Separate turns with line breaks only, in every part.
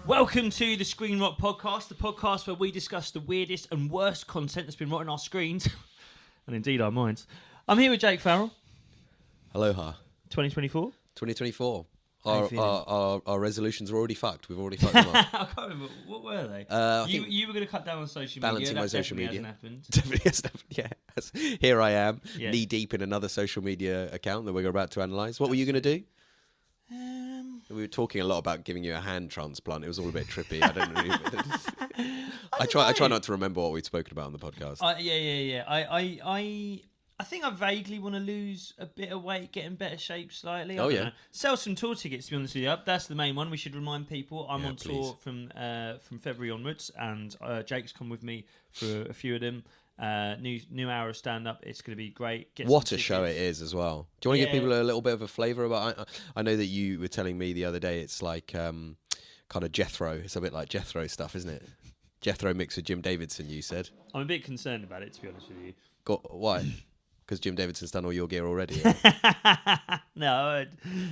Welcome to the Screen Rock Podcast, the podcast where we discuss the weirdest and worst content that's been right on our screens, and indeed our minds. I'm here with Jake Farrell.
Aloha.
2024.
2024.
How you feeling?
Our resolutions are already fucked. We've already fucked them up.
I can't remember. What were they? You were going to cut down on social media.
Balancing my social media.
Definitely hasn't happened.
Definitely hasn't happened. Yeah. Here I am, knee deep in another social media account that we're about to analyse. What were you going to do? We were talking a lot about giving you a hand transplant. It was all a bit trippy. I don't really. I try not to remember what we've spoken about on the podcast.
Yeah. I think I vaguely want to lose a bit of weight, get in better shape slightly. I don't know. Sell some tour tickets, to be honest with you. That's the main one. We should remind people I'm on tour from February onwards, and Jake's come with me for a few of them. New hour of stand-up. It's going to be great.
What a show it is as well. Do you want to give people a little bit of a flavour about? I know that you were telling me the other day it's like kind of Jethro. It's a bit like Jethro stuff, isn't it? Jethro mixed with Jim Davidson, you said.
I'm a bit concerned about it, to be honest with you.
Why? Because Jim Davidson's done all your gear already.
No,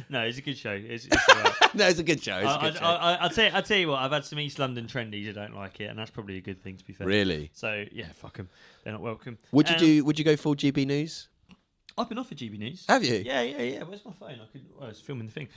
it's a good show. It's all right.
No, it's a good show.
I'll tell you what. I've had some East London trendies who don't like it, and that's probably a good thing, to be fair.
Really?
So yeah, fuck them. They're not welcome.
Would you go full GB News?
I've been offered GB News.
Have you?
Yeah. Where's my phone? I was filming the thing.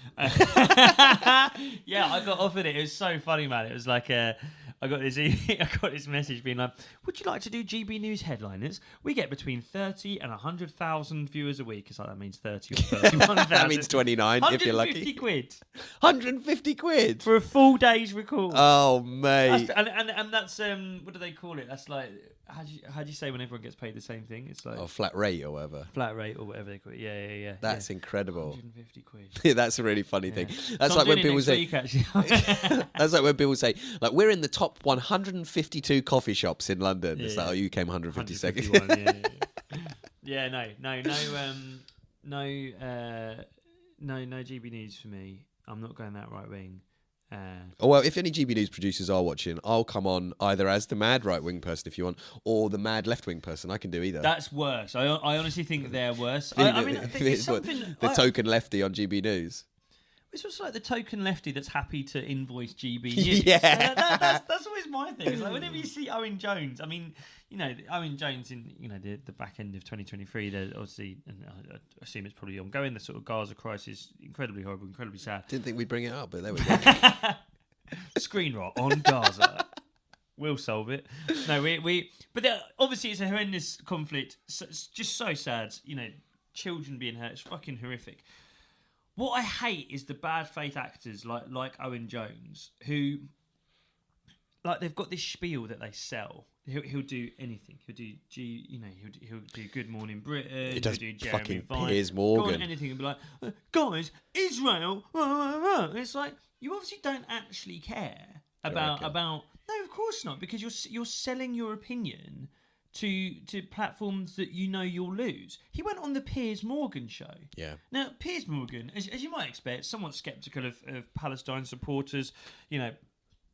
Yeah, I got offered it. It was so funny, man. It was like I got this message being like, "Would you like to do GB News headliners? We get between 30 and 100,000 viewers a week." It's like that means 30 or 31,000.
That means 29 if you're lucky.
150 quid.
150 quid
For a full day's record.
Oh, mate.
And that's what do they call it? That's like how do you say when everyone gets paid the same thing? It's like
flat rate or whatever.
Flat rate or whatever they call it. Yeah.
That's incredible.
150 quid.
That's a really funny thing. That's like when people say. That's like when people say, like, we're in the top 152 coffee shops in London. It's like, oh, you came 152nd.
Yeah, no GB News for me. I'm not going that right wing.
Well, if any GB News producers are watching, I'll come on either as the mad right-wing person if you want, or the mad left-wing person. I can do either.
That's worse. I honestly think they're worse.
The token lefty on GB News.
It's just like the token lefty that's happy to invoice GB News.
Yeah.
That's always my thing. It's like whenever you see Owen Jones, I mean, Owen Jones in the back end of 2023, they're obviously, and I assume it's probably ongoing, the sort of Gaza crisis, incredibly horrible, incredibly sad.
Didn't think we'd bring it up, but there we go.
Screen rot on Gaza. We'll solve it. No, but obviously it's a horrendous conflict. It's just so sad. Children being hurt. It's fucking horrific. What I hate is the bad faith actors like Owen Jones who, like, they've got this spiel that they sell. He'll do anything. He'll do he'll do Good Morning Britain.
It does
he'll do Jeremy
fucking
Vine.
Piers Morgan.
Go on anything and be like, guys, Israel. And it's like, you obviously don't actually care about. No, of course not, because you're selling your opinion to platforms that you'll lose. He went on the Piers Morgan show.
Yeah.
Now, Piers Morgan, as you might expect, somewhat sceptical of Palestine supporters,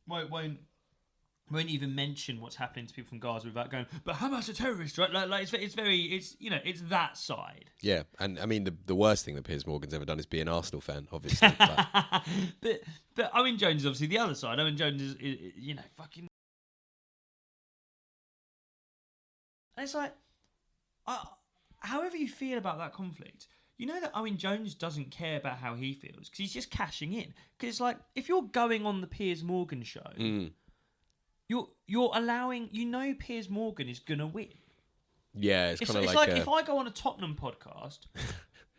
won't even mention what's happening to people from Gaza without going, but Hamas are terrorists, right? Like it's that side.
Yeah, and I mean the worst thing that Piers Morgan's ever done is be an Arsenal fan, obviously.
But Owen Jones is obviously the other side. Owen Jones is fucking. And it's like, however you feel about that conflict, you know that Owen Jones doesn't care about how he feels because he's just cashing in. Because it's like, if you're going on the Piers Morgan show, you're allowing, Piers Morgan is going to win.
Yeah, it's kind of
like if I go on a Tottenham podcast,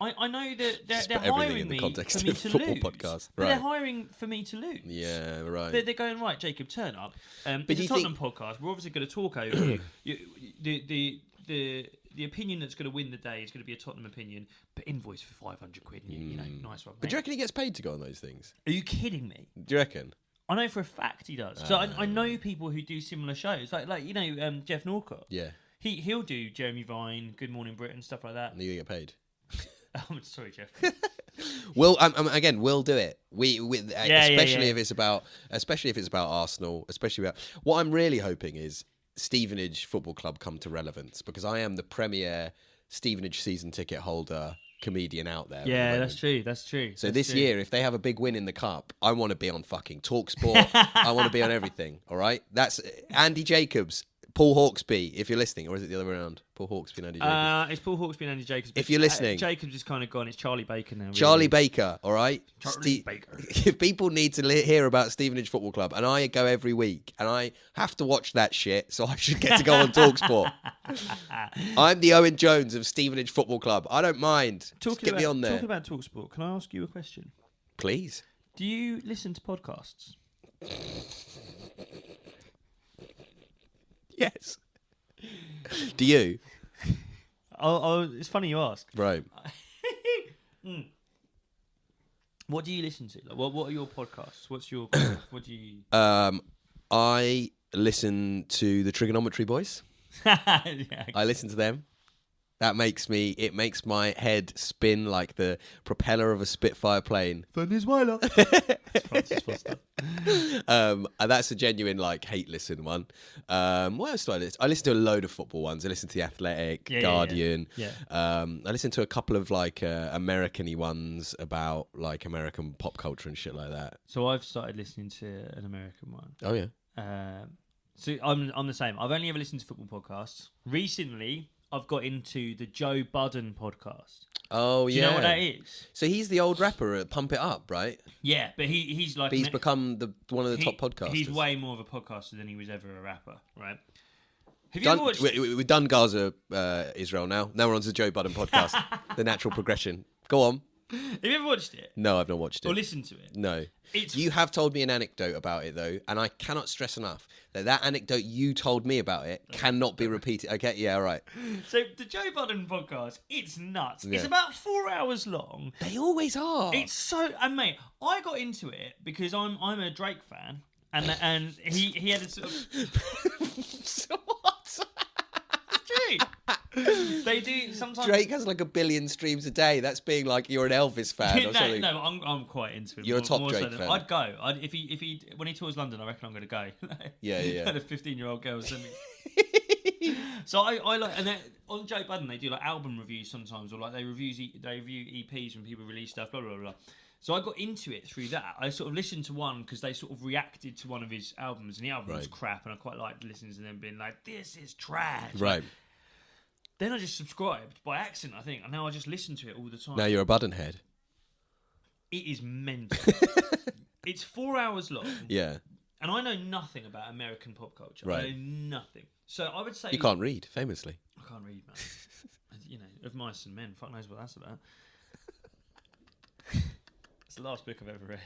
I know that they're hiring me for me to lose.
Podcast.
But they're hiring for me to lose.
Yeah, right.
They're going, right, Jacob, turn up. It's a Tottenham podcast. We're obviously going to talk over you. The opinion that's going to win the day is going to be a Tottenham opinion, but invoice for 500 quid. Nice one. Mate.
But do you reckon he gets paid to go on those things?
Are you kidding me?
Do you reckon?
I know for a fact he does. So I know people who do similar shows, like Jeff Norcott.
Yeah.
He'll do Jeremy Vine, Good Morning Britain, stuff like that.
And you get paid.
I'm sorry, Jeff.
We'll do it. Especially if it's about Arsenal. Especially about what I'm really hoping is Stevenage Football Club come to relevance, because I am the premier Stevenage season ticket holder comedian out there.
Yeah, that's true. That's true.
So this year, if they have a big win in the cup, I want to be on fucking TalkSport. I want to be on everything. All right, that's Andy Jacobs, Paul Hawksby, if you're listening, or is it the other way around? Paul Hawksby and Andy Jacobs.
It's Paul Hawksby and Andy Jacobs.
If you're listening,
Jacobs is kind of gone. It's Charlie Baker now. Really.
Charlie Baker, all right.
Charlie Baker.
If people need to hear about Stevenage Football Club, and I go every week, and I have to watch that shit, so I should get to go on TalkSport. I'm the Owen Jones of Stevenage Football Club. I don't mind. Just get me on there.
Talking about TalkSport, can I ask you a question?
Please.
Do you listen to podcasts?
Yes. Do you?
It's funny you ask.
Right.
What do you listen to? Like, what are your podcasts? What do you?
I listen to the Trigonometry Boys.
Yeah, okay.
I listen to them. That makes my head spin like the propeller of a Spitfire plane.
Francis Weiler.
And that's a genuine like hate listen one. What else do I listen? I listen to a load of football ones. I listen to The Athletic, Guardian.
Yeah.
I listen to a couple of like American-y ones about like American pop culture and shit like that.
So I've started listening to an American one.
Oh yeah.
So I'm the same. I've only ever listened to football podcasts. Recently, I've got into the Joe Budden podcast.
Oh, yeah.
Do you know what that is?
So he's the old rapper at Pump It Up, right?
Yeah, but he's like...
But he's become one of the top podcasters.
He's way more of a podcaster than he was ever a rapper, right? Have you ever watched...
We've done Gaza, Israel now. Now we're on to the Joe Budden podcast. The natural progression. Go on.
Have you ever watched it?
No, I've not watched it.
Or listened to it?
No. You have told me an anecdote about it, though, and I cannot stress enough that anecdote you told me about it cannot be repeated. Okay, yeah, all right.
So the Joe Budden podcast, it's nuts.
Yeah.
It's about 4 hours long.
They always are.
It's so... And mate, I got into it because I'm a Drake fan, and he had a sort of...
What?
They do sometimes.
Drake has like 1 billion streams a day. That's being like you're an Elvis fan or something.
No, I'm quite into him.
You're a top Drake fan.
I'd go. If he when he tours London, I reckon I'm going to go.
Yeah.
Had a 15-year-old girl send me. So I like, and then on Joe Budden they do like album reviews sometimes, or like they review EPs when people release stuff. Blah blah blah. So I got into it through that. I sort of listened to one because they sort of reacted to one of his albums, and the album was crap, and I quite liked listening to them being like, "This is trash."
Right.
Then I just subscribed by accident, I think, and now I just listen to it all the time.
Now you're a Budden head.
It is mental. It's 4 hours long.
Yeah.
And I know nothing about American pop culture.
Right.
I know nothing. So I would say...
You can't read, famously.
I can't read, man. You know, Of Mice and Men, fuck knows what that's about. It's the last book I've ever read.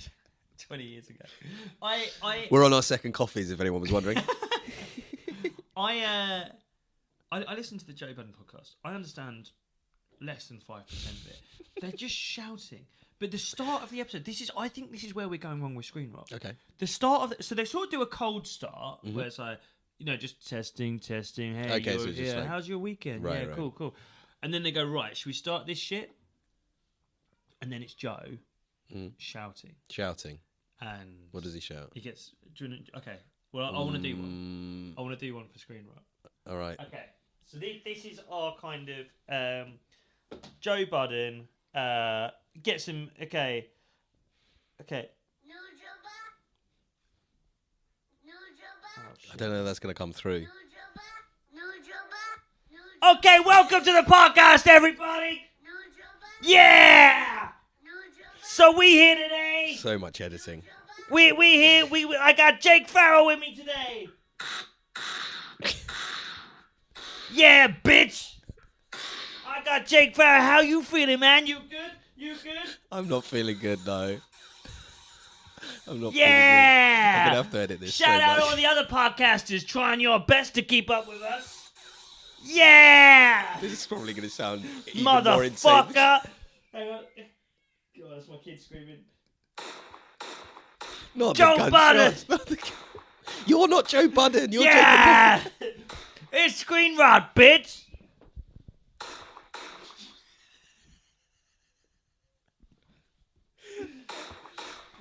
20 years ago.
We're on our second coffees, if anyone was wondering.
I listen to the Joe Budden podcast. I understand less than 5% of it. They're just shouting. But the start of the episode, I think this is where we're going wrong with Screen Rock.
Okay.
The start of so they sort of do a cold start where it's like, just testing. Hey,
okay, so just like,
how's your weekend?
Right,
yeah, cool. And then they go, right, should we start this shit? And then it's Joe shouting. And
what does he shout?
He gets. Okay. Well, I want to do one. I want to do one for Screen Rock.
All right.
Okay. So this is our kind of Joe Budden gets him. Okay.
I don't know if that's going to come through.
Okay, welcome to the podcast, everybody. Yeah. So we here today.
So much editing.
We here. I got Jake Farrell with me today. Yeah, bitch. I got Jake Farrell. How you feeling, man? You good?
I'm not feeling good, no. I'm not feeling good.
Yeah.
I'm going to have to edit this
Shout
so
out
much.
all the other podcasters trying your best to keep up with us. Yeah.
This is probably going to sound even more insane.
Motherfucker. Hang on. God, that's my kid screaming.
Not
Joe
the
Budden.
You're not Joe Budden. You're
Yeah. It's Screen Rod, bitch.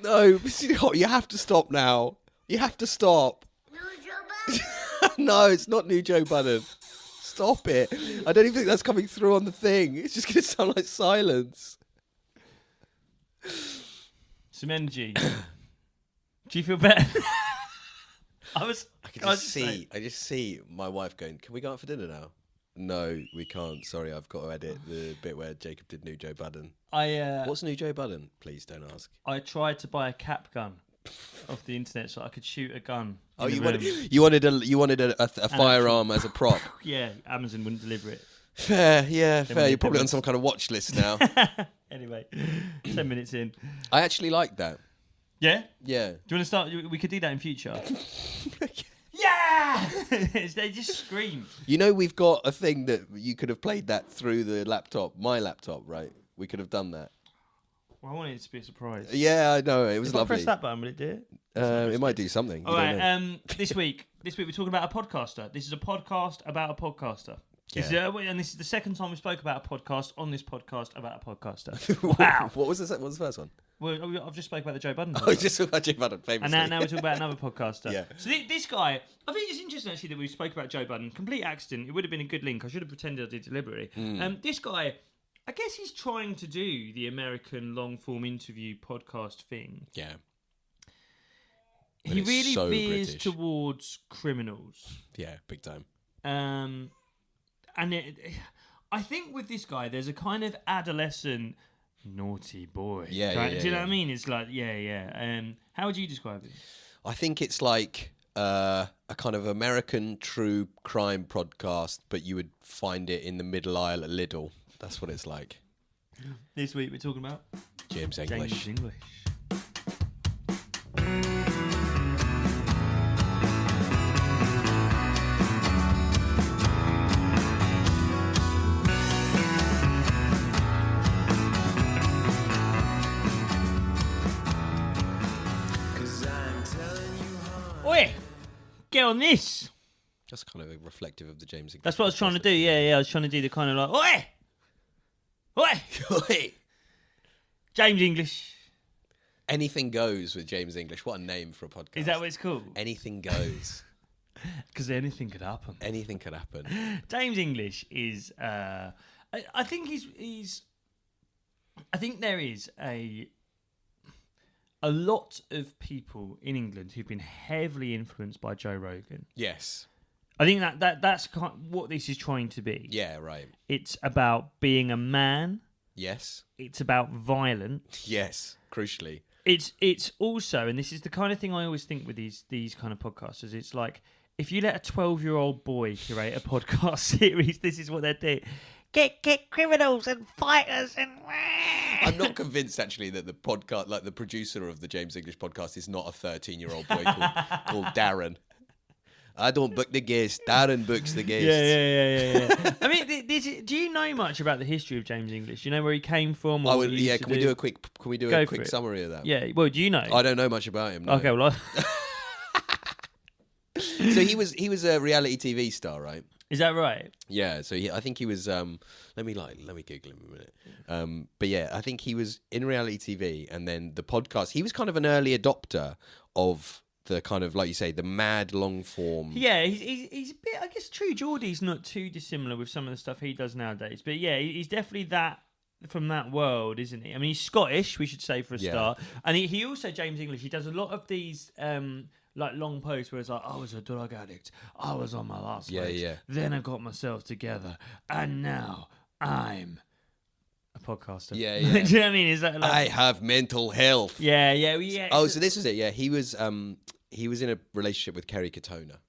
No, you have to stop now. You have to stop. No, it's not new Joe Budden. Stop it. I don't even think that's coming through on the thing. It's just going to sound like silence.
Some energy. Do you feel better? I
just see my wife going, can we go out for dinner now? No, we can't. Sorry, I've got to edit the bit where Jacob did New Joe Budden. What's New Joe Budden? Please don't ask.
I tried to buy a cap gun off the internet so I could shoot a gun.
Oh, you wanted a firearm as a prop?
Yeah, Amazon wouldn't deliver it.
Fair. You're probably on some kind of watch list now.
Anyway, 10 minutes in.
I actually like that.
Yeah?
Yeah.
Do you want to start? We could do that in future. Yeah! They just scream.
You know, we've got a thing that you could have played that through the laptop, my laptop, right? We could have done that.
Well, I wanted it to be a surprise.
Yeah, I know. It was lovely.
If I press that button, will it do it?
It might do something.
All right. This week we're talking about a podcaster. This is a podcast about a podcaster.
Yeah.
This is the second time we spoke about a podcast on this podcast about a podcaster. Wow.
What was the first one?
Well, I've just spoke about the Joe Budden.
Oh, just about Joe Budden, famously.
And now we're talking about another podcaster.
Yeah.
So this guy, I think it's interesting actually that we spoke about Joe Budden. Complete accident. It would have been a good link. I should have pretended I did deliberately. This guy, I guess he's trying to do the American long-form interview podcast thing.
Yeah.
He really
so
veers
British.
towards criminals.
Yeah, big time.
I think with this guy, there's a kind of adolescent naughty boy.
Yeah,
do you know what I mean? It's like, how would you describe it?
I think it's like a kind of American true crime podcast, but you would find it in the middle aisle at Lidl. That's what it's like.
This week we're talking about
James English.
Oi! Get on this!
That's kind of reflective of the James English.
That's what I was trying to do, yeah. I was trying to do the kind of like, oi! Oi!
Oi!
James English.
Anything goes with James English. What a name for a podcast.
Is that what it's called?
Anything goes.
Because anything could happen.
Anything could happen.
James English is... I think he's... I think there is a lot of people in England who've been heavily influenced by Joe Rogan.
Yes.
I think that's kind of what this is trying to be.
Yeah, right.
It's about being a man.
Yes.
It's about violence.
Yes, crucially.
It's also, and this is the kind of thing I always think with these kind of podcasters, it's like, if you let a 12-year-old boy curate a podcast series, this is what they're doing. Get criminals and fighters and...
I'm not convinced, actually, that the podcast, like the producer of the James English podcast, is not a 13-year-old boy called Darren. I don't book the guests. Darren books the guests.
Yeah. I mean, do you know much about the history of James English? Do you know where he came from? Or
Can we do a quick summary of that?
Yeah. Well, do you know?
I don't know much about him. No.
Okay. Well,
so he was a reality TV star, right?
Is that right?
Yeah. So I think he was. Let me Google him a minute. But yeah, I think he was in reality TV, and then the podcast. He was kind of an early adopter of the kind of, like you say, the mad long form.
Yeah, he's a bit. I guess True Geordie's not too dissimilar with some of the stuff he does nowadays. But yeah, he's definitely that from that world, isn't he? I mean, he's Scottish, we should say, for a start, and he also, James English. He does a lot of these. Like long posts where it's like, I was a drug addict, I was on my last legs, then I got myself together, and now I'm a podcaster.
Yeah.
Do you know what I mean? Is that like...
I have mental health.
Yeah.
Oh, so this was it. Yeah, he was in a relationship with Kerry Katona.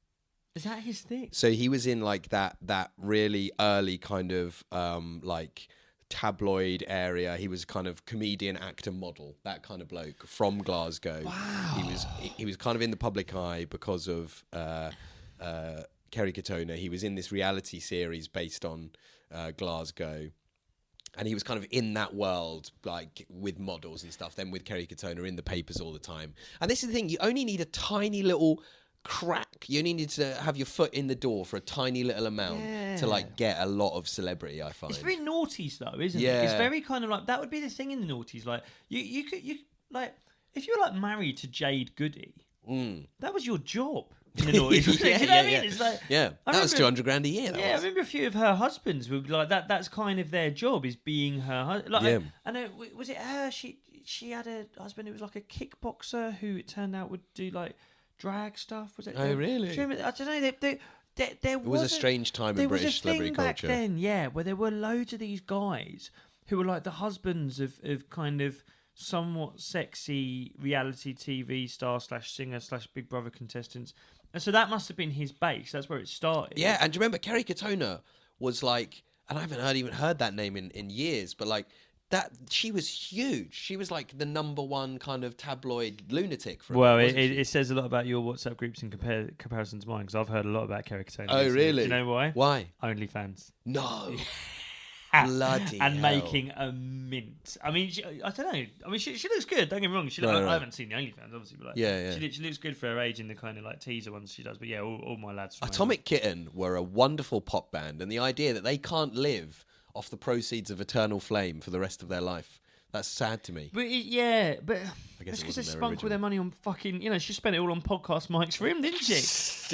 Is that his thing?
So he was in like that really early kind of like tabloid area. He was kind of comedian, actor, model, that kind of bloke from Glasgow.
Wow.
He was kind of in the public eye because of Kerry Katona. He was in this reality series based on Glasgow. And he was kind of in that world, like with models and stuff, then with Kerry Katona in the papers all the time. And this is the thing, you only need a tiny little crack. You only need to have your foot in the door for a tiny little amount to like get a lot of celebrity, I find.
It's very noughties though, isn't it? It's very kind of like, that would be the thing in the noughties. Like you like, if you're like married to Jade Goody, that was your job. in the noughties. Do you know what I mean? It's like,
that was 200 grand a year.
I remember a few of her husbands would be like that. That's kind of their job, is being her husband. Like, I know, was it her? She had a husband who was like a kickboxer who it turned out would do like drag stuff. Was it?
Oh, really?
Do you remember, I don't know. There
was a strange time in British celebrity culture.
Back then, where there were loads of these guys who were like the husbands of kind of somewhat sexy reality TV star / singer / Big Brother contestants. And so that must have been his base. That's where it started.
Yeah, and do you remember Kerry Katona was like, and I haven't even heard that name in years, but like that, she was huge. She was like the #1 kind of tabloid lunatic.
Well, it says a lot about your WhatsApp groups in comparison to mine, because I've heard a lot about Kerry Katona.
Oh, really?
Do you know why?
Why?
OnlyFans.
No. Bloody
and
hell.
making a mint. I mean, I don't know. I mean, she looks good. Don't get me wrong. I haven't seen the OnlyFans, obviously, but like, she looks good for her age in the kind of like teaser ones she does. But yeah, all my lads. From
Atomic Kitten were a wonderful pop band, and the idea that they can't live off the proceeds of Eternal Flame for the rest of their life. That's sad to me.
But that's because they spunk all their money on fucking. She spent it all on podcast mics for him, didn't she?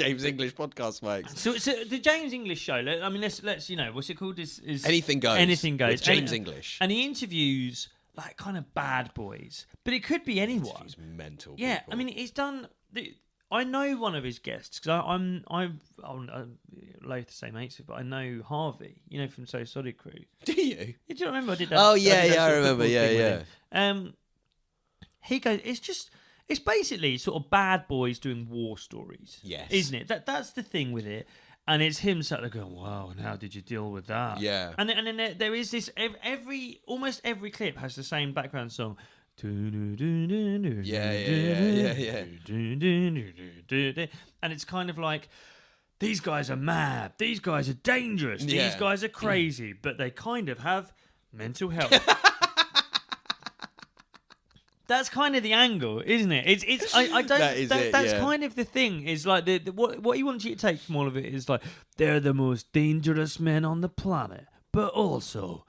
James English podcast mics.
So the James English show. I mean, let's what's it called? Is
Anything Goes.
Anything Goes.
With James English,
and he interviews like kind of bad boys, but it could be anyone.
He's mental.
Yeah,
people.
I mean, he's done. I know one of his guests because I'm loath to say mates with, but I know Harvey, from So Solid Crew.
Do you?
Do you remember I did that?
Oh yeah, I remember. Yeah.
He goes. It's basically sort of bad boys doing war stories.
Yes,
isn't it? That's the thing with it. And it's him sat there going, "Wow, and how did you deal with that?"
Yeah.
And then there is this. Almost every clip has the same background song.
Yeah.
And it's kind of like, these guys are mad, these guys are dangerous, these guys are crazy, but they kind of have mental health. That's kind of the angle, isn't it? That's kind of the thing. Is like what he wants you to take from all of it is like, they're the most dangerous men on the planet, but also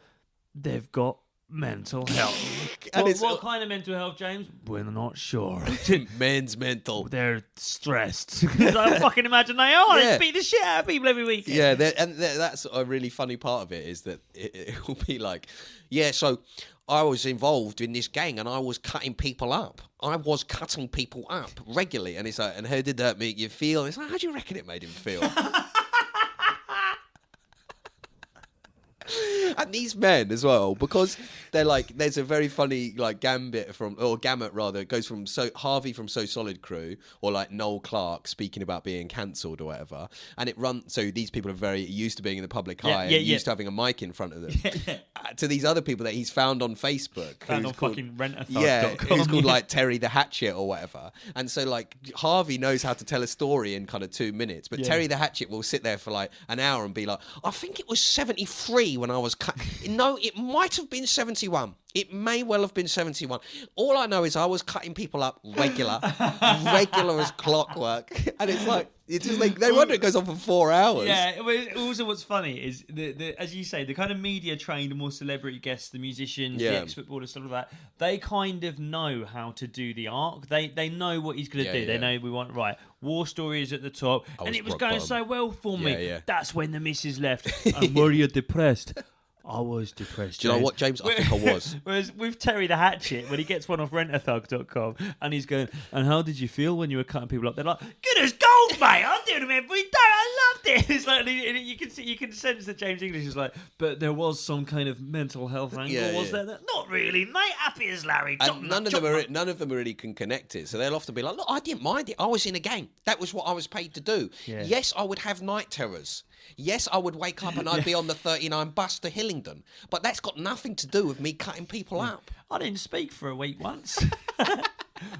they've got mental health. What kind of mental health, James? We're not sure.
Men's mental.
They're stressed. I fucking imagine they are. They beat the shit out of people every week.
Yeah, that's a really funny part of it, is that it will be like, so I was involved in this gang and I was cutting people up. I was cutting people up regularly. And it's like, and how did that make you feel? And it's like, how do you reckon it made him feel? And these men as well, because they're like, there's a very funny like gamut rather. It goes from Harvey from So Solid Crew, or like Noel Clark speaking about being cancelled or whatever, and it runs. So these people are very used to being in the public eye, and used to having a mic in front of them. To these other people that he's found on Facebook,
found on fucking rentathug.com.
Yeah, who's called like Terry the Hatchet or whatever. And so like Harvey knows how to tell a story in kind of 2 minutes, but Terry the Hatchet will sit there for like an hour and be like, I think it was 73 when I was cut. No, it might have been 71. It may well have been 71. All I know is I was cutting people up regular as clockwork. And it's like, it's just like, no wonder it goes on for 4 hours.
Yeah, also what's funny is, as you say, the kind of media trained, more celebrity guests, the musicians, the ex-footballers, stuff like that, they kind of know how to do the arc. They know what he's going to do. They know we want, war stories at the top. And it was going so well for me.
Yeah.
That's when the missus left. And were you depressed? I was depressed.
Do you know what, James? I think I was.
Whereas with Terry the Hatchet, when he gets one off rentathug.com and he's going, and how did you feel when you were cutting people up? They're like, good as gold, mate. I'm doing them every day. I loved it. It's like, you can sense that James English is like, but there was some kind of mental health angle, was there? Not really, mate. Happy as Larry.
And none of them really can connect it. So they'll often be like, look, I didn't mind it. I was in a gang. That was what I was paid to do. Yeah. Yes, I would have night terrors. Yes, I would wake up and I'd be on the 39 bus to Hillingdon. But that's got nothing to do with me cutting people up.
I didn't speak for a week once.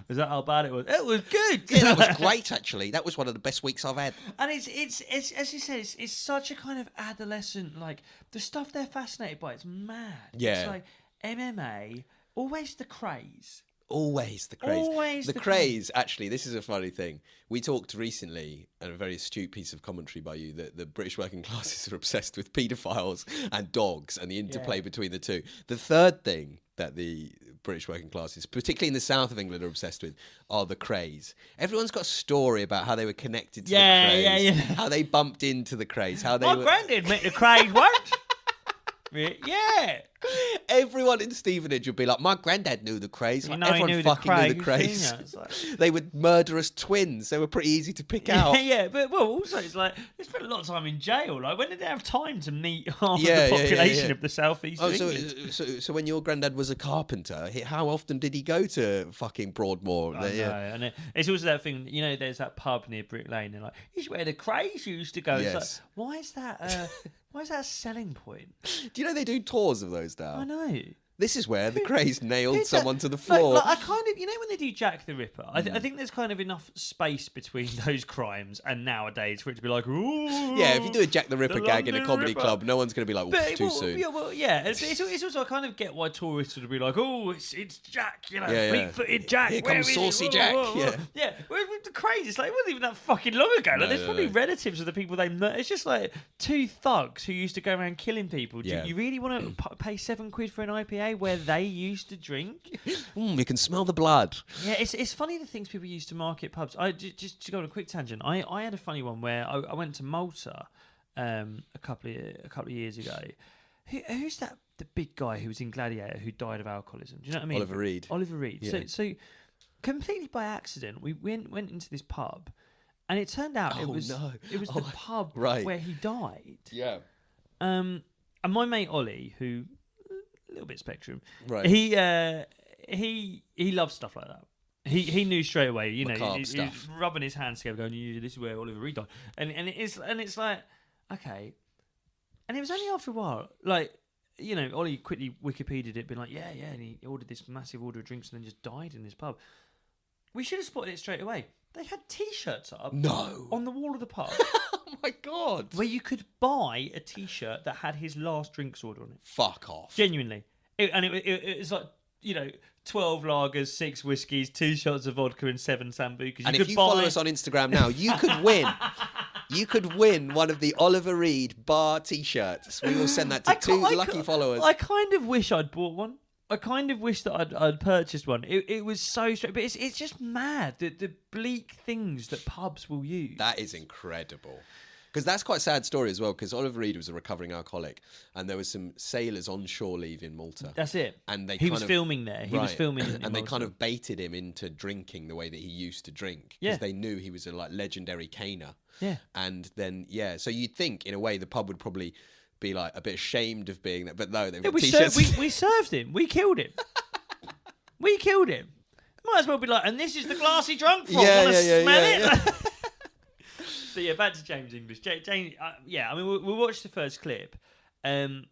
Is that how bad it was? It was good.
Yeah, that was great, actually. That was one of the best weeks I've had.
And it's as you said, it's such a kind of adolescent, like, the stuff they're fascinated by, it's mad.
Yeah.
It's like MMA, always the craze.
Always the craze.
Always
the craze. Actually, this is a funny thing. We talked recently, and a very astute piece of commentary by you, that the British working classes are obsessed with paedophiles and dogs and the interplay between the two. The third thing that the British working classes, particularly in the south of England, are obsessed with are the craze. Everyone's got a story about how they were connected to the craze, how they bumped into the craze, how they
My granddad met the craze once. Yeah.
Everyone in Stevenage would be like, my granddad knew the craze. Like, everyone fucking knew the craze. Like... They were murderous twins. They were pretty easy to pick out.
Yeah, but also it's like they spent a lot of time in jail. Like, when did they have time to meet half of the population of the southeast?
So when your granddad was a carpenter, how often did he go to fucking Broadmoor?
And it's also that thing. You know, there's that pub near Brick Lane. They're like, "It's where the craze used to go."
Yes.
It's like, why is that? Why is that a selling point?
Do you know they do tours of those now?
I know.
This is where the craze nailed someone to the floor.
Like, I kind of, you know, when they do Jack the Ripper, I think there's kind of enough space between those crimes and nowadays for it to be like, ooh.
Yeah, if you do a Jack the Ripper gag in a comedy club, no one's going to be like, too soon.
Yeah, it's also I kind of get why tourists would be like, oh, it's Jack, you know, fleet-footed Jack.
Here comes Saucy Jack.
Yeah. Whereas with the craze, it's like, it wasn't even that fucking long ago. Like, there's probably relatives of the people they met. It's just like two thugs who used to go around killing people. Do you really want to pay £7 for an IPA where they used to drink?
You can smell the blood.
Yeah, it's funny the things people used to market pubs. Just to go on a quick tangent, I had a funny one where I went to Malta a couple of years ago. Who's that? The big guy who was in Gladiator who died of alcoholism. Do you know what I mean?
Oliver Reed.
Yeah. So completely by accident, we went into this pub, and it turned out it was the pub where he died.
Yeah.
And my mate Ollie, who a little bit spectrum,
right?
He loves stuff like that. He knew straight away. You know, he's rubbing his hands together, going, "This is where Oliver Reed died," and it's like, okay. And it was only after a while, like, you know, Ollie quickly Wikipedia'd it, being like, yeah, and he ordered this massive order of drinks and then just died in this pub. We should have spotted it straight away. They had T-shirts up on the wall of the pub.
Oh my God.
Where you could buy a T-shirt that had his last drinks order on it.
Fuck off.
Genuinely. It was like, you know, 12 lagers, 6 whiskies, 2 shots of vodka and 7 sambucas.
And if you follow us on Instagram now, you could win. You could win one of the Oliver Reed bar T-shirts. We will send that to 2 lucky followers.
I kind of wish I'd bought one. I kind of wish that I'd purchased one. It was so straight, but it's just mad the bleak things that pubs will use.
That is incredible. Because that's quite a sad story as well, because Oliver Reed was a recovering alcoholic, and there was some sailors on shore leave in Malta.
That's it.
And
he was filming there. He was filming in
and they
Malta.
kind of baited him into drinking the way that he used to drink, because they knew he was a legendary caner.
Yeah.
And then, so you'd think, in a way, the pub would probably be like a bit ashamed of being there, but no, they were T-shirts.
We served him. We killed him. We killed him. Might as well be like, and this is the glass he drunk from. Want to smell it? So yeah, back to James English. James, I mean, we'll watch the first clip. The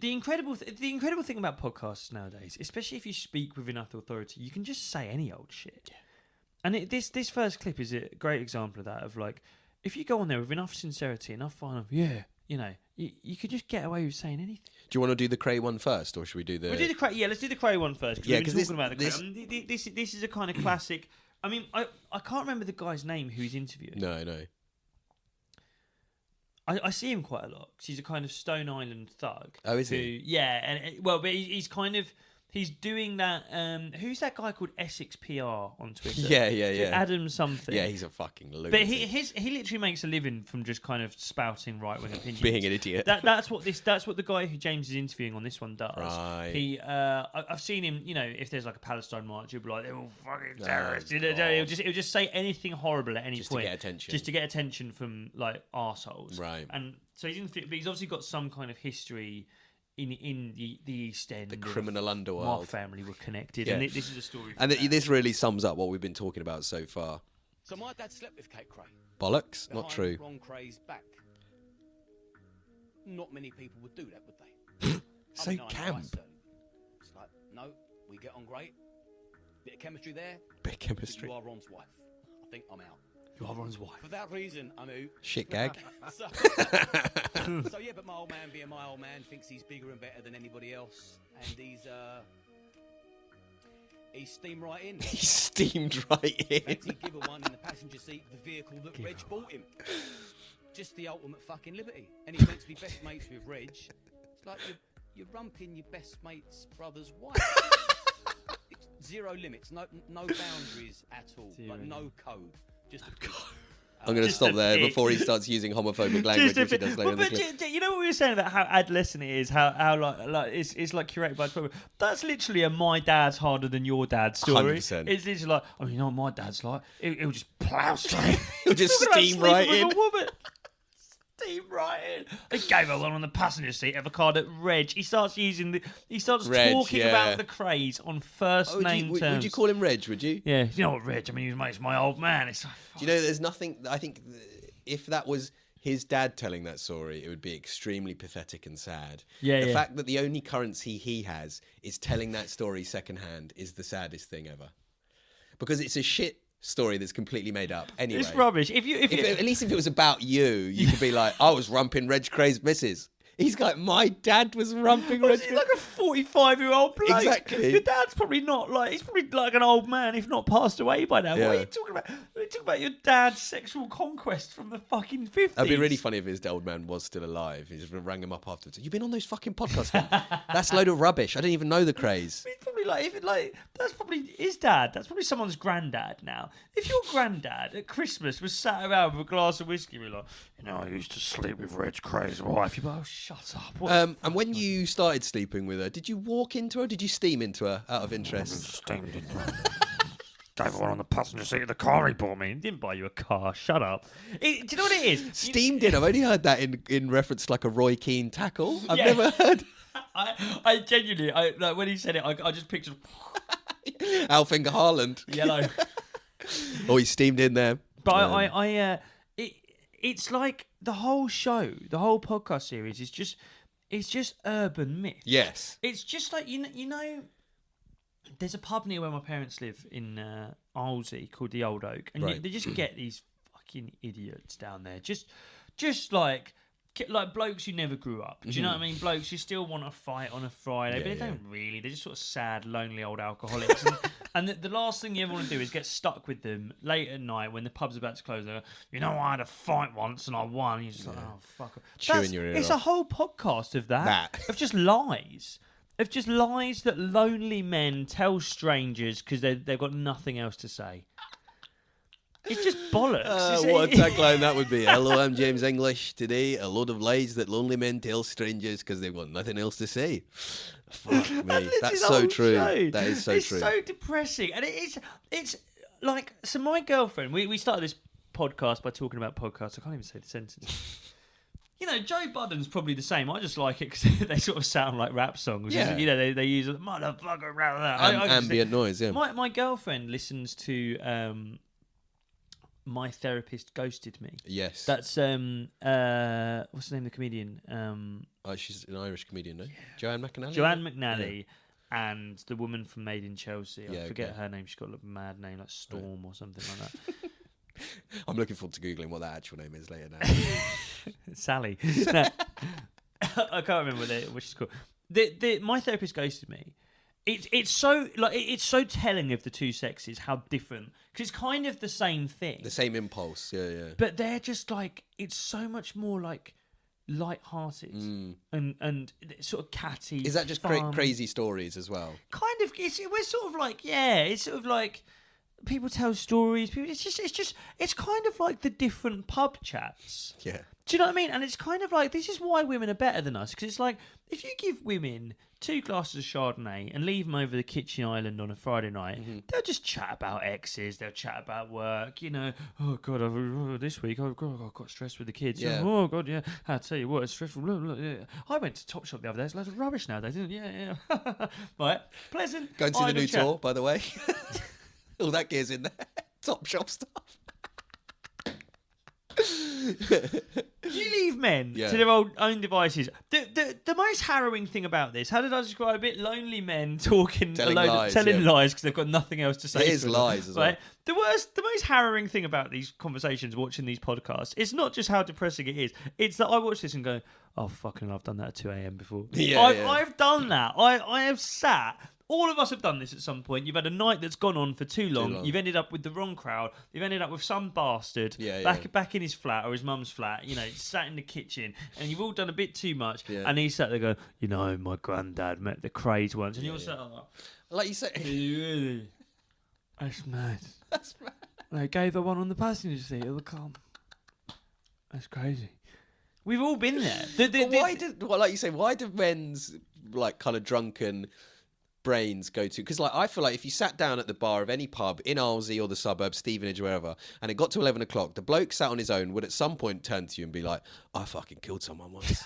incredible thing about podcasts nowadays, especially if you speak with enough authority, you can just say any old shit. Yeah. And this first clip is a great example of that. Of like, if you go on there with enough sincerity, enough fun, you know, you could just get away with saying anything.
Do you want to do the Cray one first, or should we do the?
We'll do the Cray. Yeah, let's do the Cray one first. Yeah, because talking about the Cray. This is a kind of classic. I mean, I can't remember the guy's name who's interviewing.
No.
I see him quite a lot because he's a kind of Stone Island thug.
Oh, is he?
Yeah, but he's kind of doing that. Who's that guy called Essex PR on Twitter?
Yeah.
Adam something.
Yeah, he's a fucking lunatic.
But he literally makes a living from just kind of spouting right wing opinions.
Being an idiot.
That's what the guy who James is interviewing on this one does.
Right.
I've seen him. You know, if there's like a Palestine march, he'll be like, they're all fucking terrorists. He'll just say anything horrible at any point,
to get attention.
Just to get attention from like arseholes.
Right.
And so but he's obviously got some kind of history. In the East End,
the criminal underworld,
my family were connected, and this is a story.
And this really sums up what we've been talking about so far.
So my dad slept with Kate Cray.
Bollocks, not true.
Ron Cray's back. Not many people would do that, would they?
So camp.
It's like, no, we get on great. Bit of chemistry there.
Bit of chemistry.
You are Ron's wife. I think I'm out.
You are Ron's wife.
For that reason, I'm out.
Shit gag.
So yeah, but my old man, being my old man, thinks he's bigger and better than anybody else, and he's he steamed right in.
He steamed right in.
Fancy give her one in the passenger seat of the vehicle that Reg bought him. Just the ultimate fucking liberty. And he's meant to be best mates with Reg. It's like you're rumping your best mate's brother's wife. Zero limits, no boundaries at all, like no code. Just a
I'm going to stop there before he starts using homophobic language, which he does later in the clip.
You know what we were saying about how adolescent it is, how like it's like curated by the That's literally a my dad's harder than your dad's story.
100%.
It's literally like, I mean, you know what my dad's like? He'll just plough straight.
He'll just steam right in.
Steam right in. He gave her one on the passenger seat of a car that Reg. He starts Reg, talking about the craze on first name terms.
Would you call him Reg? Would you?
Yeah. You know what, Reg? I mean, he's my old man. It's like,
do you know? There's nothing. I think if that was his dad telling that story, it would be extremely pathetic and sad.
Yeah.
The fact that the only currency he has is telling that story secondhand is the saddest thing ever, because it's a shit story that's completely made up. Anyway,
it's rubbish. At
least if it was about you could be like, I was rumping Reg Craze missus. He's like, my dad was rumping Reg.
He's like a 45-year-old bloke.
Exactly.
Your dad's probably not like. He's probably like an old man, if not passed away by now.
Yeah.
What are you talking about? We're talking about your dad's sexual conquest from the fucking 50s.
It'd be really funny if his old man was still alive. He just rang him up afterwards. You've been on those fucking podcasts, man. That's a load of rubbish. I didn't even know the craze.
He's probably that's probably his dad. That's probably someone's granddad now. If your granddad at Christmas was sat around with a glass of whiskey, we're like, you know, I used to sleep with Reg Craze's wife. You'd be like, oh, shut up.
And when you started sleeping with her, did you walk into her? Or did you steam into her out of interest?
Steamed into her. Gave one on the passenger seat of the car he bought me. He didn't buy you a car. Shut up. Do you know what it is?
Steamed in. I've only heard that in reference to like a Roy Keane tackle. I've never heard.
I genuinely, like when he said it, I just pictured
Alfinger Haaland.
Yellow.
Oh, he steamed in there.
But it's like the whole show, the whole podcast series is just urban myth.
Yes.
It's just like you know. There's a pub near where my parents live in Arlesey called the Old Oak, and
Right.
they just get these fucking idiots down there, just like blokes who never grew up. Do you know what I mean? Blokes who still want to fight on a Friday, but they don't really. They're just sort of sad, lonely old alcoholics. And the last thing you ever want to do is get stuck with them late at night when the pub's about to close. They go, you know, I had a fight once and I won. And you're just like, oh, fuck.
Chewing your ear
It's
off.
a whole podcast of that. Of just lies. Of just lies that lonely men tell strangers because they've got nothing else to say. It's just bollocks.
What a tagline that would be. Hello, I'm James English. Today, a load of lies that lonely men tell strangers because they've got nothing else to say. Fuck me. That's so true.
Show.
That is so true.
It's so depressing. And it's like, so my girlfriend, we started this podcast by talking about podcasts. I can't even say the sentence. You know, Joe Budden's probably the same. I just like it because they sort of sound like rap songs.
Yeah.
You know, they use motherfucker rap.
Ambient noise, yeah.
My girlfriend listens to My Therapist Ghosted Me.
Yes.
That's what's the name of the comedian?
She's an Irish comedian, no? Joanne McNally?
Joanne McNally and the woman from Made in Chelsea. I forget her name. She's got a mad name like Storm or something like that.
I'm looking forward to Googling what that actual name is later now.
Sally. No, I can't remember what she's called. The My Therapist Ghosted Me. It's so telling of the two sexes how different, because it's kind of the same thing,
The same impulse, yeah.
but they're just like, it's so much more like light-hearted and sort of catty.
Is that just
fun.
crazy stories as well?
Kind of. We're sort of like, it's sort of like people tell stories. It's kind of like the different pub chats.
Yeah.
Do you know what I mean? And it's kind of like, this is why women are better than us, because it's like, if you give women 2 glasses of Chardonnay and leave them over the kitchen island on a Friday night, they'll just chat about exes, they'll chat about work, you know, oh God, this week I got stressed with the kids.
Yeah.
Oh God, yeah, I'll tell you what, it's stressful. Yeah. I went to Topshop the other day, it's loads of rubbish nowadays, isn't it? Yeah. Right, pleasant.
Going to the
idle
new
chat.
tour, by the way. All that gear's in there. Top shop stuff.
You leave men
Yeah.
to their own devices. The most harrowing thing about this, how did I describe it? Lonely men talking,
Telling
lies because they've got nothing else to say.
It is
to them,
lies as
right? The most harrowing thing about these conversations, watching these podcasts, it's not just how depressing it is. It's that I watch this and go, oh fucking, I've done that at 2 a.m. before.
Yeah,
I've done that. I have sat all of us have done this at some point. You've had a night that's gone on for too long. You've ended up with the wrong crowd. You've ended up with some bastard back in his flat or his mum's flat, sat in the kitchen, and you've all done a bit too much. Yeah. And he's sat there going, my granddad met the craze once. And you're sat there
like you say,
really? That's mad.
That's mad.
They gave her one on the passenger seat of the car. That's crazy. We've all been there.
Why do men's like kind of drunken brains go to? Because like I feel like if you sat down at the bar of any pub in Arlesey or the suburbs, Stevenage or wherever, and it got to 11 o'clock, the bloke sat on his own would at some point turn to you and be like, I fucking killed someone once.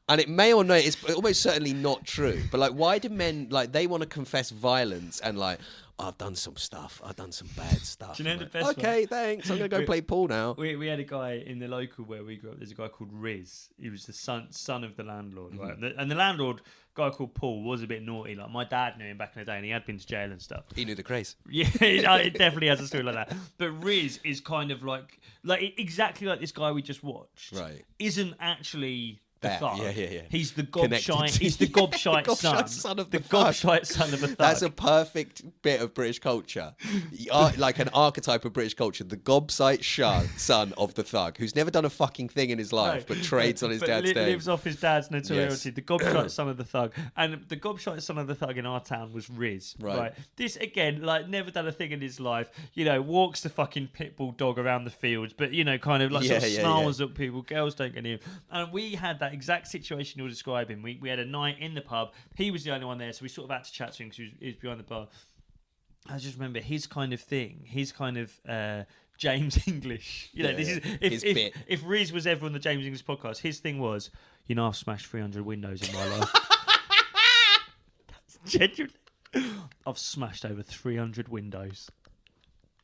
And it may or not, it's almost certainly not true. But like, why do men, like, they want to confess violence and like, I've done some stuff. I've done some bad stuff.
Do you know the best
Okay,
one?
Thanks. I'm going to go play pool now.
We had a guy in the local where we grew up. There's a guy called Riz. He was the son of the landlord, right? And the landlord, guy called Paul, was a bit naughty. Like, my dad knew him back in the day and he had been to jail and stuff.
He knew the craze.
Yeah, it definitely has a story like that. But Riz is kind of like exactly like this guy we just watched.
Right.
Isn't actually... the thug.
Yeah.
He's the gobshite. He's the gobshite son
of the
gobshite son of a thug.
That's a perfect bit of British culture, like an archetype of British culture. The gobshite son of the thug, who's never done a fucking thing in his life, but trades on his dad's name.
Lives off his dad's notoriety.
Yes.
The gobshite son of the thug, and the gobshite son of the thug in our town was Riz. Right. This again, like never done a thing in his life. Walks the fucking pit bull dog around the fields, but kind of like sort of snarls at people. Girls don't get him, and we had that exact situation you're describing. We had a night in the pub. He was the only one there, so we sort of had to chat to him because he was behind the bar. I just remember his kind of thing, his kind of James English. This is if Riz was ever on the James English podcast, his thing was, I've smashed 300 windows in my life. Genuinely, I've smashed over 300 windows.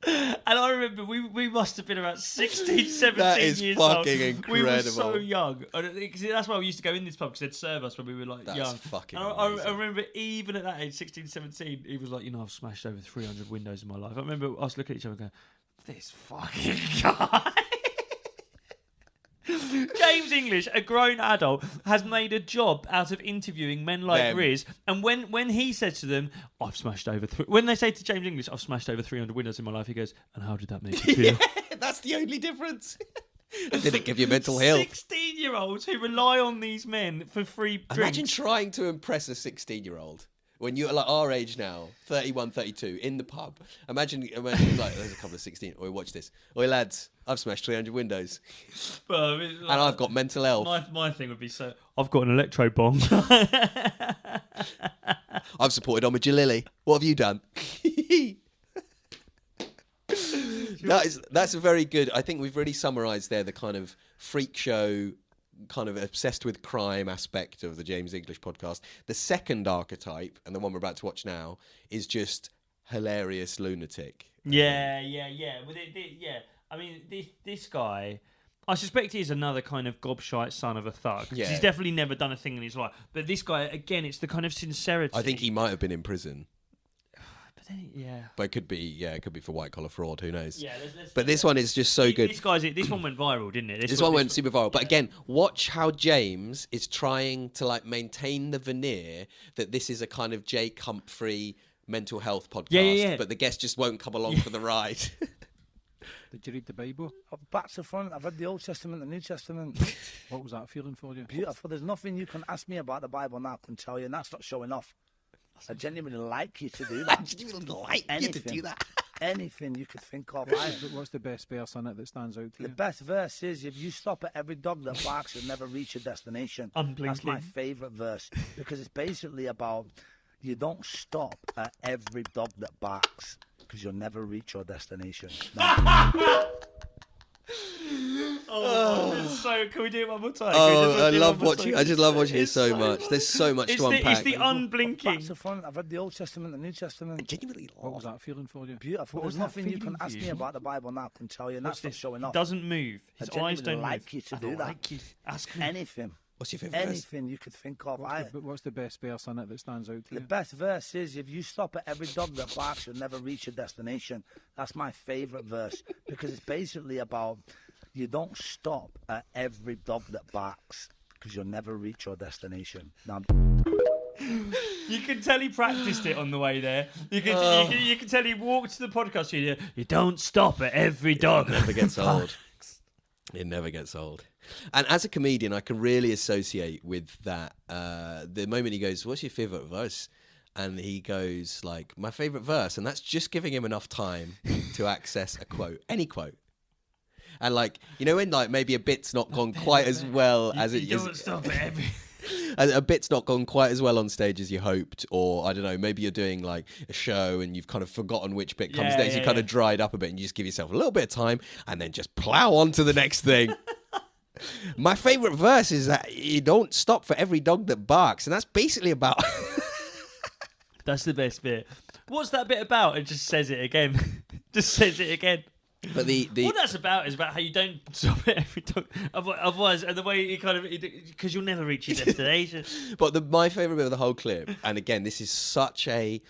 And I remember we must have been about 16, 17
that is
years old.
Fucking incredible.
We were so young. That's why we used to go in this pub, because they'd serve us when we were like
That's
young.
Fucking
I remember even at that age, 16, 17, he was like, I've smashed over 300 windows in my life. I remember us looking at each other and going, this fucking guy. James English, a grown adult, has made a job out of interviewing men like Riz. And when he says to them, I've smashed over... when they say to James English, I've smashed over 300 windows in my life, he goes, and how did that make you feel?
That's the only difference. Did it give you mental health?
16-year-olds who rely on these men for free drinks.
Imagine trying to impress a 16-year-old. When you're like our age now, 31, 32, in the pub. Imagine like, there's a couple of 16. Oi, watch this. Oi, lads, I've smashed 300 windows.
Well,
and I've got mental health.
My thing would be I've got an electro bong.
I've supported Omid Jalili. What have you done? That's a very good... I think we've really summarised there the kind of freak show... kind of obsessed with crime aspect of the James English podcast. The second archetype, and the one we're about to watch now, is just hilarious lunatic.
Yeah. Well, I mean, this guy, I suspect he's another kind of gobshite son of a thug. Yeah. He's definitely never done a thing in his life. But this guy, again, it's the kind of sincerity.
I think he might have been in prison.
Yeah,
but it could be for white collar fraud. Who knows?
Yeah,
but this one is just so good.
This one went viral, didn't it?
This one went super viral. But again, watch how James is trying to like maintain the veneer that this is a kind of Jake Humphrey mental health podcast.
Yeah.
But the guest just won't come along for the ride.
Did you read the Bible?
Back to front. I've read the Old Testament and the New Testament.
What was that feeling for you?
Beautiful. There's nothing you can ask me about the Bible now I can tell you, and that's not showing off. I genuinely like you to do that.
I genuinely like you to do that.
Anything you could think of.
What's the best verse on it that stands out to you?
The best verse is, if you stop at every dog that barks, you'll never reach your destination. That's my favourite verse, because it's basically about, you don't stop at every dog that barks, because you'll never reach your destination.
So can we do it one more time?
I just love watching it so much. There's so much to unpack.
It's the unblinking.
Back to front. I've read the Old Testament and the New Testament.
Genuinely.
What was that feeling for you?
Beautiful. There's nothing you can ask me about the Bible now I can tell you, and that's not showing off.
Doesn't move. His eyes don't move.
I like you to do that.
Like you. Ask me.
Anything.
What's your favourite verse?
Anything you could think of.
What's the best verse on it that stands out to you?
The best verse is, if you stop at every dog that barks, you'll never reach your destination. That's my favourite verse, because it's basically about, you don't stop at every dog that barks, because you'll never reach your destination. Now,
can tell he practiced it on the way there. You can tell he walked to the podcast studio. You don't stop at every dog.
It never gets old. It never gets old. And as a comedian, I can really associate with that. The moment he goes, "What's your favourite verse?" And he goes like, "My favourite verse," and that's just giving him enough time to access a quote, any quote. And like, you know, when like maybe a bit's not gone quite as well as it is.
Don't stop at every.
A bit's not gone quite as well on stage as you hoped, or I don't know, maybe you're doing like a show and you've kind of forgotten which bit comes next. You kind of dried up a bit, and you just give yourself a little bit of time, and then just plow on to the next thing. My favourite verse is that you don't stop for every dog that barks, and that's basically about.
That's the best bit. What's that bit about? It just says it again. Just says it again.
But
what that's about is about how you don't stop at every dog. Otherwise, and the way you kind of, because you'll never reach your destination.
But my favourite bit of the whole clip, and again, this is such a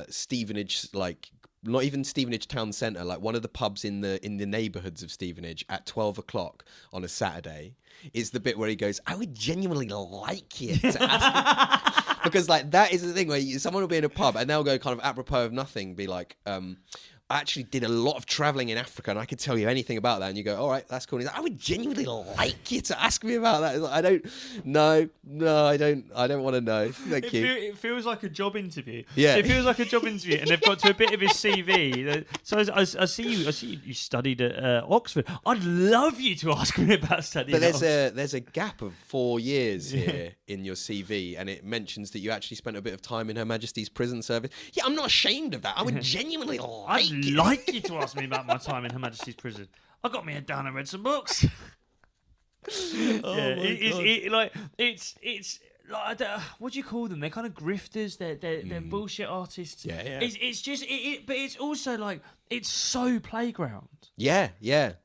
Stevenage, like not even Stevenage town centre, like one of the pubs in the neighbourhoods of Stevenage at 12 o'clock on a Saturday, is the bit where he goes, "I would genuinely like you to ask." Because like that is the thing where someone will be in a pub and they'll go kind of apropos of nothing, be like, "I actually did a lot of travelling in Africa and I could tell you anything about that." And you go, "All right, that's cool." And he's like, "I would genuinely like you to ask me about that." Like, I don't want to know. Thank you.
It feels like a job interview.
Yeah.
It feels like a job interview, and they've got to a bit of his CV. So I see you studied at Oxford. I'd love you to ask me about studying.
But there's a gap of 4 years here in your CV, and it mentions that you actually spent a bit of time in Her Majesty's prison service. Yeah, I'm not ashamed of that. I would genuinely like
you to ask me about my time in Her Majesty's prison. I got me head down and read some books. It's like what do you call them? They're kind of grifters. They're bullshit artists.
Yeah.
It's just but it's also like it's so playground.
Yeah.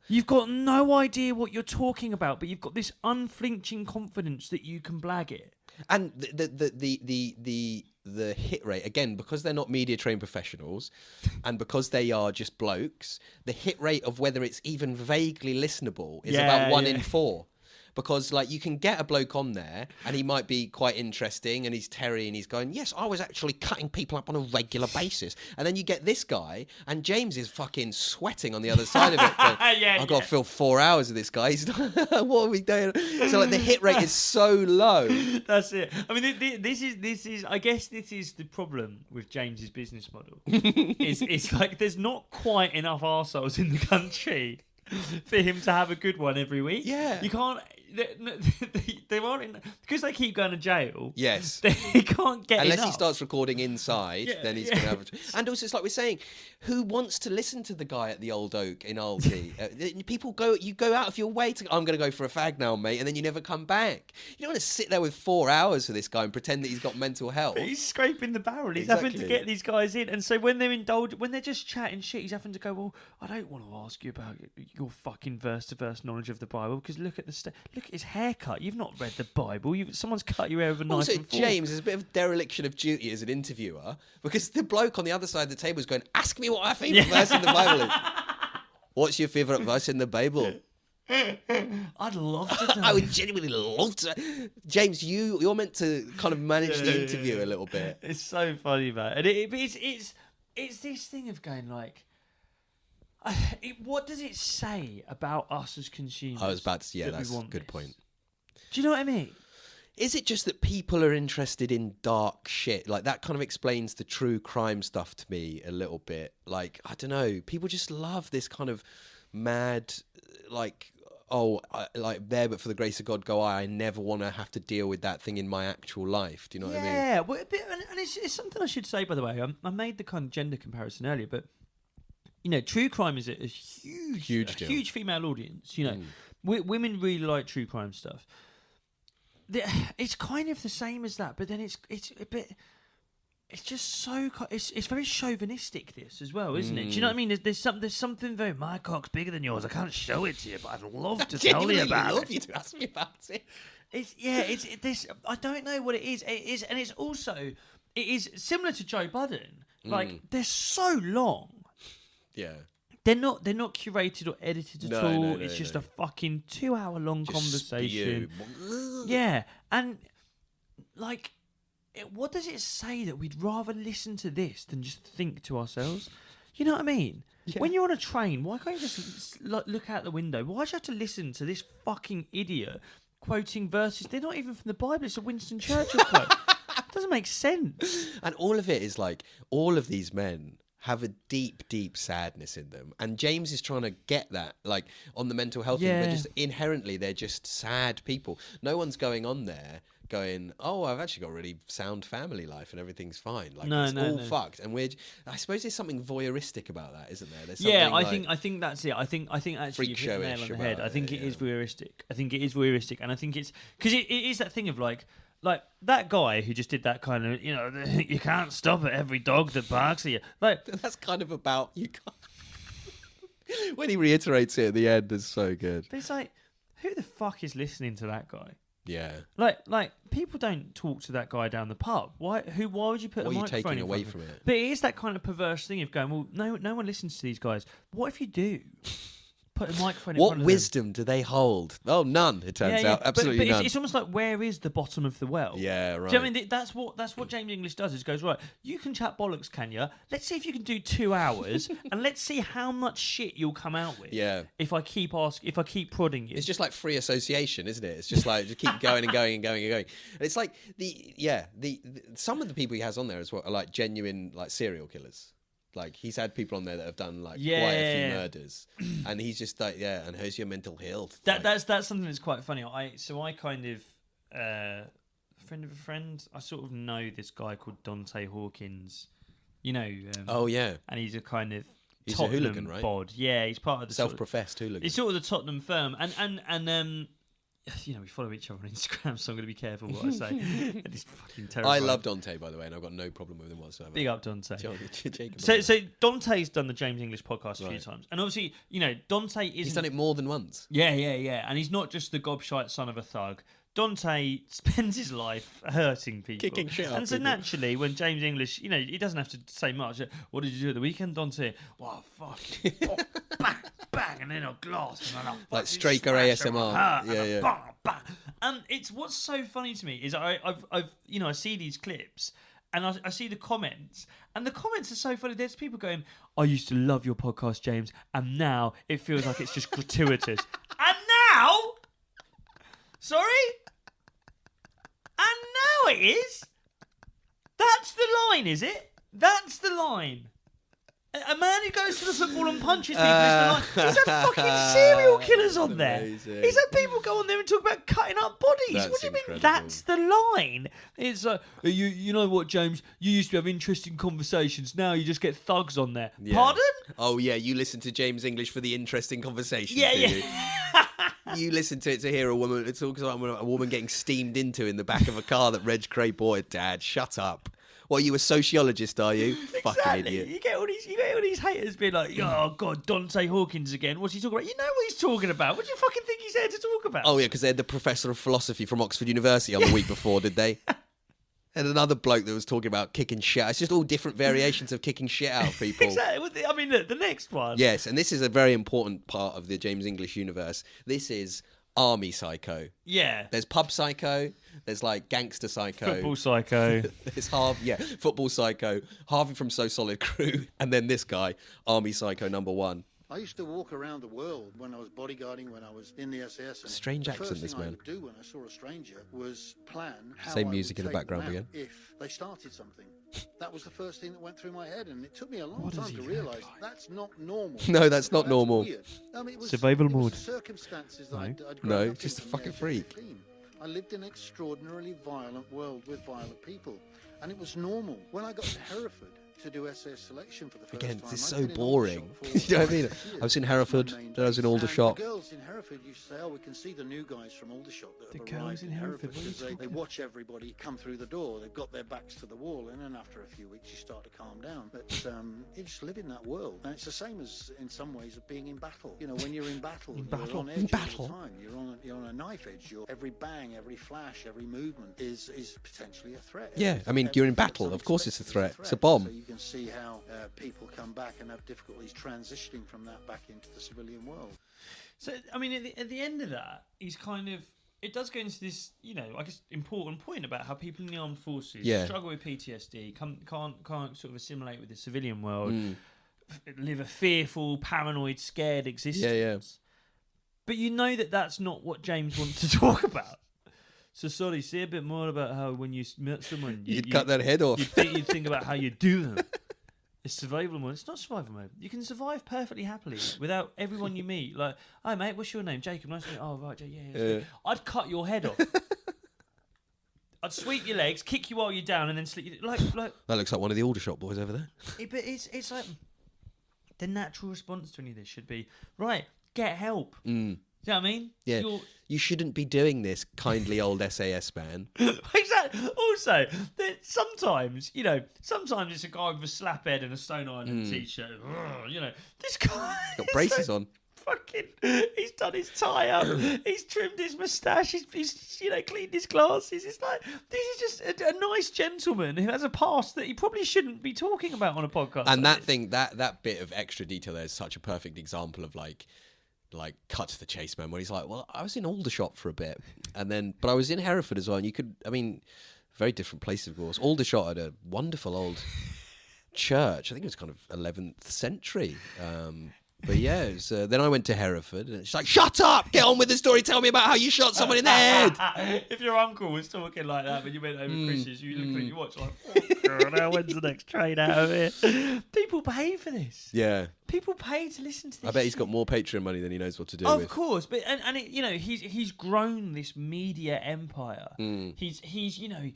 You've got no idea what you're talking about, but you've got this unflinching confidence that you can blag it.
And the hit rate, again, because they're not media trained professionals and because they are just blokes, the hit rate of whether it's even vaguely listenable is about 1 in 4. Because like you can get a bloke on there and he might be quite interesting and he's Terry and he's going, "Yes, I was actually cutting people up on a regular basis." And then you get this guy and James is fucking sweating on the other side of it. Going, I've got to fill 4 hours of this guy. He's what are we doing? So like the hit rate is so low.
That's it. I mean, this is. I guess this is the problem with James's business model. It's like there's not quite enough arseholes in the country for him to have a good one every week.
Yeah,
you can't. They aren't because they keep going to jail.
Yes,
they can't get
unless
enough.
he starts recording inside. Then he's going to have. And also, it's like we're saying, who wants to listen to the guy at the Old Oak in Aldgate? People go. You go out of your way to. I'm going to go for a fag now, mate, and then you never come back. You don't want to sit there with 4 hours for this guy and pretend that he's got mental health.
But he's scraping the barrel. He's having to get these guys in, and so when they're when they're just chatting shit, he's having to go. "Well, I don't want to ask you about your fucking verse-to-verse knowledge of the Bible because look at look at his haircut. You've not read the Bible. Someone's cut your hair with a knife.
Also, James, there's a bit of dereliction of duty as an interviewer because the bloke on the other side of the table is going, "Ask me what my favourite verse in the Bible is." What's your favourite verse in the Bible?
I'd love to know.
I would genuinely love to. James, you're meant to kind of manage the interview a little bit.
It's so funny, man. And it's this thing of going like, what does it say about us as consumers?
I was about to say, that's a good point.
Do you know what I mean?
Is it just that people are interested in dark shit? Like, that kind of explains the true crime stuff to me a little bit. Like, I don't know. People just love this kind of mad, like, like, there but for the grace of God go I never want to have to deal with that thing in my actual life. Do you know what I mean?
Yeah, well, and it's something I should say, by the way. I made the kind of gender comparison earlier, but, you know, true crime is a huge female audience. You know, women really like true crime stuff. It's kind of the same as that, but then it's a bit. It's just so. It's very chauvinistic, this as well, isn't it? Do you know what I mean? There's something very. My cock's bigger than yours. I can't show it to you, but I'd love to tell you about it.
I'd love you to ask me about it.
It's this. I don't know what it is. It is, and it's also. It is similar to Joe Budden. Like they're so long.
Yeah.
They're not curated or edited at all.
No,
it's just a fucking 2-hour long conversation.
Spew.
Yeah, and like what does it say that we'd rather listen to this than just think to ourselves? You know what I mean? Yeah. When you're on a train, why can't you just look out the window? Why do you have to listen to this fucking idiot quoting verses? They're not even from the Bible. It's a Winston Churchill quote. It doesn't make sense.
And all of it is like, all of these men have a deep, deep sadness in them. And James is trying to get that, like, on the mental health thing. They're just inherently, they're just sad people. No one's going on there going, oh, I've actually got a really sound family life and everything's fine. Like, it's all fucked. And I suppose there's something voyeuristic about that, isn't there? There's
I think that's it. I think actually you've hit the nail on the head. I think it is voyeuristic. I think it is voyeuristic. And I think it's, because it is that thing of like that guy who just did that kind of, you know, you can't stop at every dog that barks at you. Like,
that's kind of about, you can't. When he reiterates it at the end, it's so good.
But it's like, who the fuck is listening to that guy?
Yeah.
Like people don't talk to that guy down the pub. Why would you put a microphone
in front of him? What are you taking away from it?
But it is that kind of perverse thing of going, well, no one listens to these guys. What if you do? Put a microphone in front of them.
What wisdom do they hold? Oh, none, it turns out. Absolutely
but
none.
It's almost like, where is the bottom of the well?
Yeah, right.
Do you know what I mean? That's what James English does, is goes, right, you can chat bollocks, can you? Let's see if you can do 2 hours, and let's see how much shit you'll come out with.
Yeah.
If I keep prodding you.
It's just like free association, isn't it? It's just like, just keep going and going and going and going. And it's like, some of the people he has on there as well are like genuine, like, serial killers. Like, he's had people on there that have done, like, quite a few murders. And he's just like, and how's your mental health?
That's something that's quite funny. I kind of, friend of a friend, I sort of know this guy called Dante Hawkins. You know. And he's a kind of
he's
Tottenham
a hooligan, right?
bod. Yeah, he's part of the
self-professed hooligan.
He's sort of the Tottenham firm. And you know, we follow each other on Instagram, so I'm going to be careful what I say. It's fucking terrible.
I love Dante, by the way, and I've got no problem with him whatsoever.
Big up Dante.
So
Dante's done the James English podcast a few times, and obviously, you know, Dante is.
He's done it more than once.
Yeah, and he's not just the gobshite son of a thug. Dante spends his life hurting people,
kicking shit out.
And so naturally, when James English, you know, he doesn't have to say much. What did you do at the weekend, Dante? Wow, fuck, bang, bang, and then a glass, and then I'll
like Straker ASMR.
Yeah. Bang, bang. And it's what's so funny to me is I've you know, I see these clips. And I see the comments, and the comments are so funny. There's people going, I used to love your podcast, James, and now it feels like it's just gratuitous. And now? Sorry? And now it is? That's the line, is it? That's the line. A man who goes to the football and punches people is the line. He's had fucking serial killers on there. He's had people go on there and talk about cutting up bodies. What do you mean that's the line? It's you know what, James? You used to have interesting conversations. Now you just get thugs on there. Yeah. Pardon?
Oh, yeah, you listen to James English for the interesting conversations,
do
you? You listen to it to hear a woman. It's all a woman getting steamed into in the back of a car that Reg Cray bought. Dad, shut up. What, are you a sociologist, are you?
Exactly.
Fucking idiot.
You get all these haters being like, oh, God, Dante Hawkins again. What's he talking about? You know what he's talking about. What do you fucking think he's there to talk about?
Oh, yeah, because they had the professor of philosophy from Oxford University on the week before, did they? And another bloke that was talking about kicking shit. It's just all different variations of kicking shit out of people.
Exactly. I mean, look, the next one.
Yes, and this is a very important part of the James English universe. This is army psycho.
Yeah.
There's pub psycho. There's like gangster psycho.
Football psycho.
There's football psycho. Harvey from So Solid Crew. And then this guy, army psycho number 1.
I used to walk around the world when I was bodyguarding, when I was in the SS. And
strange accent, this man.
The first thing I would do when I saw a stranger was plan how
Same
I
music
would
in the
take
background
them out
again.
if they started something. That was the first thing that went through my head, and it took me a long time to realise that's not normal.
No, that's not normal.
Weird. I mean,
survival mode.
Circumstances
No,
I'd
no,
up
just a
in
fucking freak.
I lived in an extraordinarily violent world with violent people, and it was normal. When I got to Hereford to do SS selection for the first time.
This is so boring. You know what I mean? I was in Hereford, then I was in Aldershot.
The girls in Hereford used to say, we can see the new guys from Aldershot that have arrived in Hereford, because they watch everybody come through the door. They've got their backs to the wall, and then after a few weeks you start to calm down. But you just live in that world. And it's the same as, in some ways, of being in battle. You know, when you're in battle, you're on edge all the time. You're on a knife edge. Every bang, every flash, every movement is potentially a threat.
Yeah, I mean, you're in battle. Of course it's a threat. It's a bomb.
So you can see how people come back and have difficulties transitioning from that back into the civilian world.
So, I mean, at the end of that, he's kind of, it does go into this, I guess, important point about how people in the armed forces struggle with PTSD, can't sort of assimilate with the civilian world, live a fearful, paranoid, scared existence. But you know that's not what James wants to talk about. So sorry, say a bit more about how when you met someone...
You'd cut that head off.
You'd think about how you do them. It's survival mode. It's not survival mode. You can survive perfectly happily without everyone you meet. Like, hi mate, what's your name? Jacob. Nice to meet you. Oh right, yeah. I'd cut your head off. I'd sweep your legs, kick you while you're down, and then sleep. Like
that looks like one of the Aldershot boys over there.
But it's like the natural response to any of this should be right. Get help. Do you know what I mean?
Yeah. You shouldn't be doing this, kindly old SAS man.
Exactly. Also, sometimes it's a guy with a slap head and a Stone Island t-shirt. This guy
got braces on.
He's done his tie up. He's trimmed his moustache. He's cleaned his glasses. It's like, this is just a nice gentleman who has a past that he probably shouldn't be talking about on a podcast.
And that bit of extra detail there is such a perfect example of like cut to the chase, man, where he's like, well, I was in Aldershot for a bit, but I was in Hereford as well, and very different places, of course. Aldershot had a wonderful old church. I think it was kind of 11th century. But yeah, it was, then I went to Hereford, and she's like, shut up! Get on with the story, tell me about how you shot someone in the head!
If your uncle was talking like that when you went over Christmas, you look at your watch like, oh, God, when's the next train out of here? People pay for this.
Yeah.
People pay to listen to this.
I bet he's got more Patreon money than he knows what to do with.
Of course, but he's grown this media empire. He's again,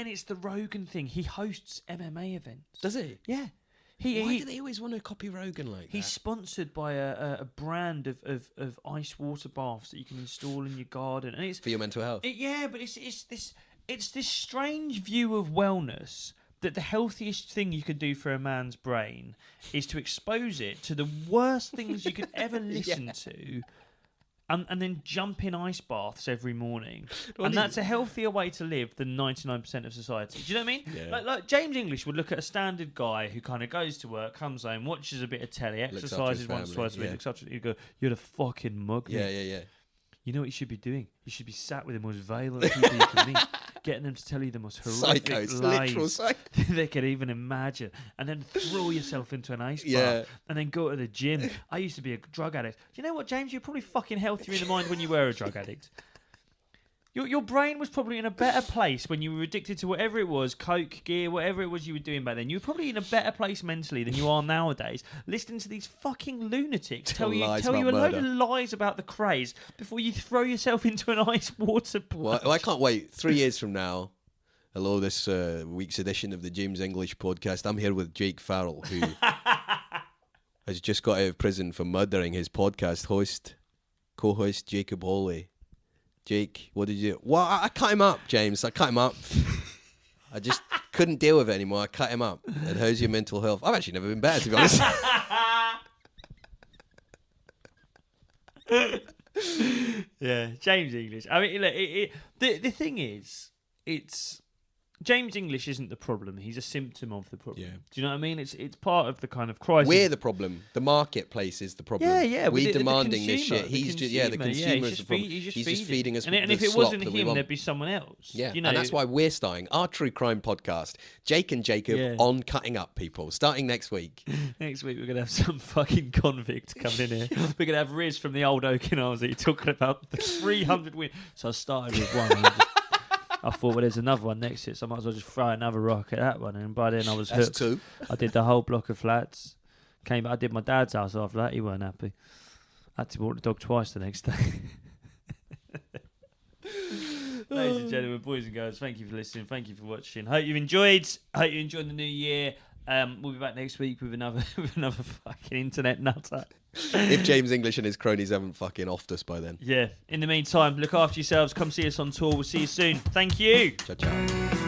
it's the Rogan thing. He hosts MMA events.
Does he?
Yeah.
Why do they always want to copy Rogan like that?
He's sponsored by a brand of ice water baths that you can install in your garden, and it's
for your mental health.
But it's this strange view of wellness that the healthiest thing you could do for a man's brain is to expose it to the worst things you could ever listen to. And then jump in ice baths every morning. And that's a healthier way to live than 99% of society. Do you know what I mean?
Yeah.
Like James English would look at a standard guy who kind of goes to work, comes home, watches a bit of telly, exercises once, twice a week, looks after you go, you're a fucking mug.
Yeah.
You know what you should be doing? You should be sat with the most violent people you can meet, getting them to tell you the most horrific lies they could even imagine, and then throw yourself into an ice bath, and then go to the gym. I used to be a drug addict. Do you know what, James? You're probably fucking healthier in the mind when you were a drug addict. Your brain was probably in a better place when you were addicted to whatever it was, coke, gear, whatever it was you were doing back then. You were probably in a better place mentally than you are nowadays, listening to these fucking lunatics tell you a load of lies about the craze before you throw yourself into an ice water bath.
Well, I can't wait. 3 years from now, hello, this week's edition of the James English podcast. I'm here with Jake Farrell, who has just got out of prison for murdering his podcast co-host Jacob Hawley. Jake, what did you... Well, I cut him up, James. I cut him up. I just couldn't deal with it anymore. I cut him up. And how's your mental health? I've actually never been better, to be honest.
Yeah, James English. I mean, look, the thing is, it's... James English isn't the problem. He's a symptom of the problem.
Yeah.
Do you know what I mean? It's part of the kind of crisis.
We're the problem. The marketplace is the problem.
Yeah.
We're demanding this shit. He's the consumer is the problem. He's just feeding us.
And if it wasn't him, there'd be someone else.
Yeah, and that's why we're starting our true crime podcast, Jake and Jacob on cutting up people, starting next week.
Next week we're gonna have some fucking convict coming in here. We're gonna have Riz from the old Oak and Aussie talking about the 300 win. So I started with one. I thought, well, there's another one next to it, so I might as well just throw another rock at that one. And by then I was hooked.
That's two.
I did the whole block of flats. I did my dad's house after that. He weren't happy. I had to walk the dog twice the next day. Ladies and gentlemen, boys and girls, thank you for listening. Thank you for watching. Hope you've enjoyed. Hope you enjoyed the new year. We'll be back next week with another fucking internet nutter.
If James English and his cronies haven't fucking offed us by then.
Yeah. In the meantime, look after yourselves. Come see us on tour. We'll see you soon. Thank you.
Ciao, ciao.